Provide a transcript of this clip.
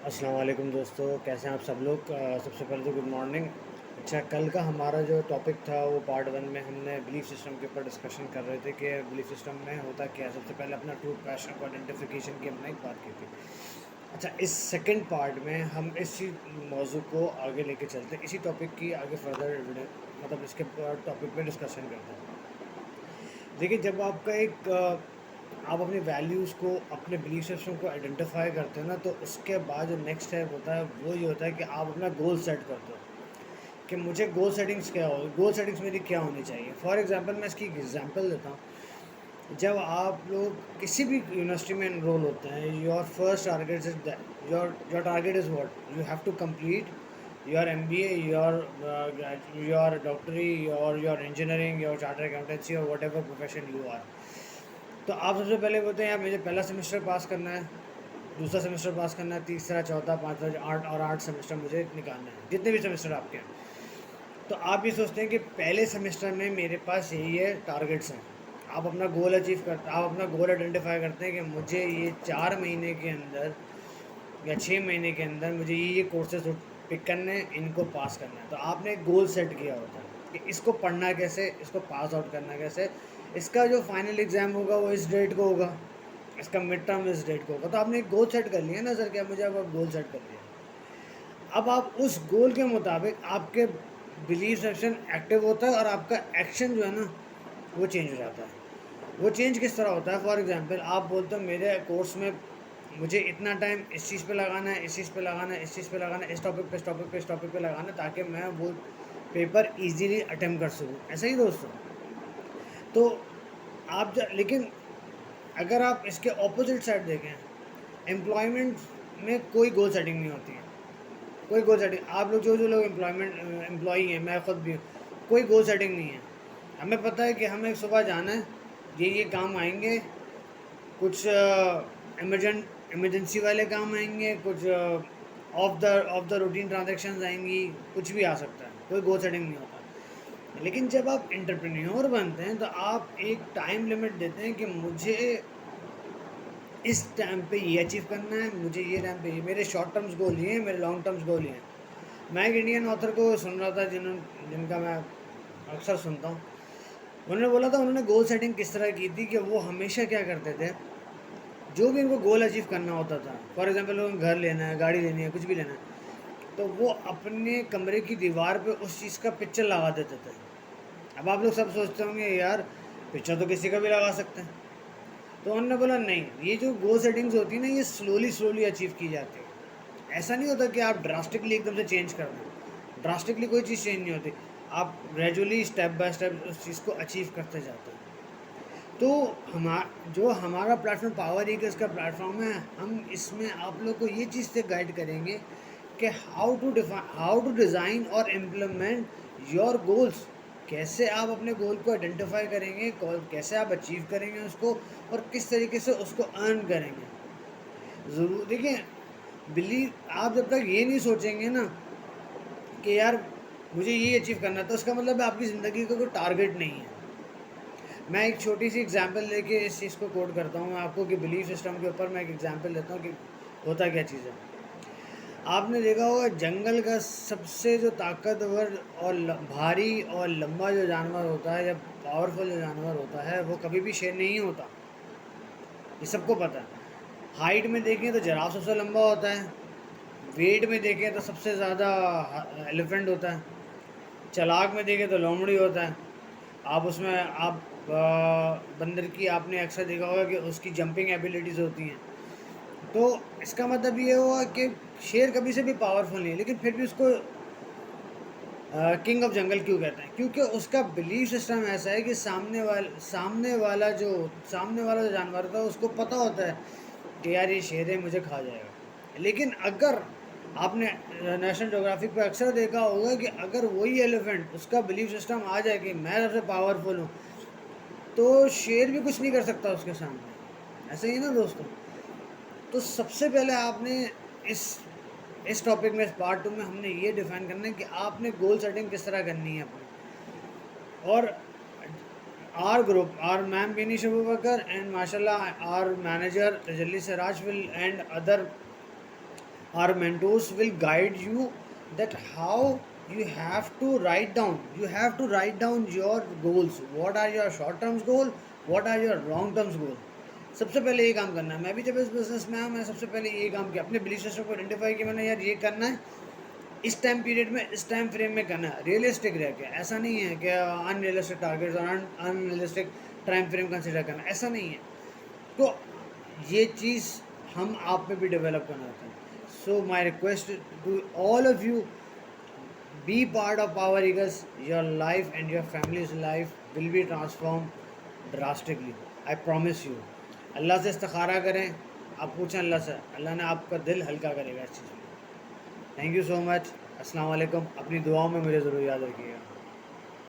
अस्सलाम वालेकुम दोस्तों, कैसे हैं आप सब लोग। सबसे पहले तो गुड मॉर्निंग। अच्छा, कल का हमारा जो टॉपिक था वो पार्ट वन में हमने बिलीफ सिस्टम के ऊपर डिस्कशन कर रहे थे कि बिलीफ सिस्टम में होता क्या है। सबसे पहले अपना ट्रूथ पैशन को आइडेंटिफिकेशन की हमने एक बात की थी। अच्छा, इस सेकंड पार्ट में हम इसी मौजू को आगे लेके चलते हैं, इसी टॉपिक की आगे फर्दर मतलब इसके टॉपिक पे डिस्कशन करते हैं। देखिए, जब आपका एक आप अपनी वैल्यूज़ को, अपने बिलीफ सिस्टम को आइडेंटिफाई करते हो ना, तो उसके बाद जो नेक्स्ट स्टेप होता है वो ये होता है कि आप अपना गोल सेट करते हो कि मुझे गोल सेटिंग्स क्या हो, गोल सेटिंग्स मेरी क्या होनी चाहिए। फॉर एग्जांपल मैं इसकी एग्जांपल देता हूँ। जब आप लोग किसी भी यूनिवर्सिटी में एनरोल होते हैं, your first target is your target is what you have to complete your MBA, your डॉक्टरी, your engineering, your charter accountancy और whatever profession you are. तो आप सबसे पहले बोलते हैं यार मुझे पहला सेमेस्टर पास करना है, दूसरा सेमेस्टर पास करना है, तीसरा, चौथा, पाँचवा, आठ और आठ सेमेस्टर मुझे निकालना है, जितने भी सेमेस्टर आपके हैं। तो आप ये सोचते हैं कि पहले सेमेस्टर में मेरे पास यही है टारगेट्स हैं। आप अपना गोल अचीव करते, आप अपना गोल आइडेंटिफाई करते हैं कि मुझे ये 4 महीने के अंदर या 6 महीने के अंदर मुझे ये कोर्सेज पिक करने हैं, इनको पास करना है। तो आपने एक गोल सेट किया होता है कि इसको पढ़ना कैसे, इसको पास आउट करना कैसे, इसका जो फाइनल एग्ज़ाम होगा वो इस डेट को होगा, इसका मिड टर्म इस डेट को होगा। तो आपने एक गोल सेट कर लिया ना सर, क्या मुझे अब गोल सेट कर लिया। अब आप उस गोल के मुताबिक आपके बिलीफ सिस्टम एक्टिव होता है और आपका एक्शन जो है ना वो चेंज हो जाता है। वो चेंज किस तरह होता है? फॉर एग्जांपल आप बोलते हो मेरे कोर्स में मुझे इतना टाइम इस चीज़ पे लगाना है, इस चीज़ पे लगाना है, इस चीज़ पे लगाना है, इस टॉपिक पे, इस टॉपिक पे, इस टॉपिक पे लगाना है, ताकि मैं वो पेपर इजीली अटेम्प्ट कर सकूँ। ऐसा ही दोस्तों। तो लेकिन अगर आप इसके ऑपोजिट साइड देखें, एम्प्लॉयमेंट में कोई गोल सेटिंग नहीं होती है। कोई गोल सेटिंग, आप लोग जो लोग एम्प्लॉई हैं, मैं खुद भी हूँ, कोई गोल सेटिंग नहीं है। हमें पता है कि हमें सुबह जाना है, ये काम आएंगे, कुछ इमरजेंसी वाले काम आएंगे, कुछ ऑफ द रूटीन ट्रांजेक्शन आएंगी, कुछ भी आ सकता है, कोई गोल सेटिंग नहीं होता। लेकिन जब आप एंटरप्रेन्योर बनते हैं तो आप एक टाइम लिमिट देते हैं कि मुझे इस टाइम पे ये अचीव करना है, मुझे ये टाइम पे ये, मेरे शॉर्ट टर्म्स गोल ये हैं, मेरे लॉन्ग टर्म्स गोल ये हैं। मैं एक इंडियन ऑथर को सुन रहा था जिनका मैं अक्सर सुनता हूँ। उन्होंने बोला था उन्होंने गोल सेटिंग किस तरह की थी कि वो हमेशा क्या करते थे, जो भी उनको गोल अचीव करना होता था, फॉर एग्जांपल उनको घर लेना है, गाड़ी लेनी है, कुछ भी लेना है, तो वो अपने कमरे की दीवार पे उस चीज़ का पिक्चर लगा देते थे। अब आप लोग सब सोचते होंगे यार पिक्चर तो किसी का भी लगा सकते हैं। तो उन्होंने बोला नहीं, ये जो गोल सेटिंग्स होती है ना, ये स्लोली स्लोली अचीव की जाती है। ऐसा नहीं होता कि आप ड्रास्टिकली एकदम से चेंज कर दें। ड्रास्टिकली कोई चीज़ चेंज नहीं होती। आप ग्रेजुअली स्टेप बाय स्टेप उस चीज़ को अचीव करते जाते हैं। तो जो हमारा प्लेटफॉर्म पावर ईगर्स का प्लेटफॉर्म है, हम इसमें आप लोग को ये चीज़ से गाइड करेंगे कि हाउ टू डिज़ाइन और इम्प्लीमेंट योर गोल्स। कैसे आप अपने गोल को आइडेंटिफाई करेंगे, कैसे आप अचीव करेंगे उसको, और किस तरीके से उसको अर्न करेंगे। ज़रूर देखिए, बिलीव आप जब तक ये नहीं सोचेंगे ना कि यार मुझे ये अचीव करना है, तो उसका मतलब है आपकी ज़िंदगी का कोई टारगेट नहीं है। मैं एक छोटी सी एग्जांपल लेके इस चीज़ को कोट करता हूँ आपको कि बिलीफ सिस्टम के ऊपर मैं एक एग्जांपल देता हूँ कि होता क्या चीज़ है। आपने देखा होगा जंगल का सबसे जो ताकतवर और भारी और लंबा जो जानवर होता है, या पावरफुल जो जानवर होता है, वो कभी भी शेर नहीं होता। ये सबको पता है। हाइट में देखें तो जिराफ सबसे लंबा होता है, वेट में देखें तो सबसे ज़्यादा एलिफेंट होता है, चालाक में देखें तो लोमड़ी होता है। आप उसमें आप बंदर की आपने अक्सर देखा होगा कि उसकी जंपिंग एबिलिटीज़ होती हैं। तो इसका मतलब ये हुआ कि शेर कभी से भी पावरफुल नहीं है, लेकिन फिर भी उसको किंग ऑफ जंगल क्यों कहते हैं? क्योंकि उसका बिलीफ सिस्टम ऐसा है कि सामने वाला जो जानवर था उसको पता होता है कि यार ये शेर है, मुझे खा जाएगा। लेकिन अगर आपने नेशनल ज्योग्राफिक पे अक्सर देखा होगा कि अगर वही एलिफेंट, उसका बिलीफ सिस्टम आ जाए कि मैं सबसे पावरफुल हूँ, तो शेर भी कुछ नहीं कर सकता उसके सामने। ऐसे ही ना दोस्तों। तो सबसे पहले आपने इस इस टॉपिक में, इस पार्ट 2 में हमने ये डिफाइन करना है कि आपने गोल सेटिंग किस तरह करनी है अपनी। और our group, our ma'am Bini Shabu Bakar and माशाल्लाह our manager Tajalli Siraj will and other Our mentors will guide you that how you have to write down your goals. What are your short term goal, what are your long term goal. सबसे पहले ये काम करना है. मैं भी जब इस बिजनेस में आया, मैं सबसे पहले ये काम किया, अपने बिलीफ सिस्टम को आइडेंटिफाई किया. मैंने यार ये करना है, इस टाइम पीरियड में, इस टाइम फ्रेम में करना है, रियलिस्टिक रह के. ऐसा नहीं है कि अनरियलिस्टिक टारगेट्स और अनरियलिस्टिक टाइम फ्रेम कंसिडर करना, ऐसा नहीं है. तो ये चीज़ हम आप में भी डेवलप करना होता है. So my request to all of you, be part of power eagles. Your life and your family's life will be transform drastically, I promise you. अल्लाह से इस्तिखारा करें, आप पूछें अल्लाह से, अल्लाह ने आपका दिल हल्का करेगा इस चीज़ में. Thank you so much. अस्सलाम वालेकुम. अपनी दुआओं में मुझे ज़रूर याद रखिएगा.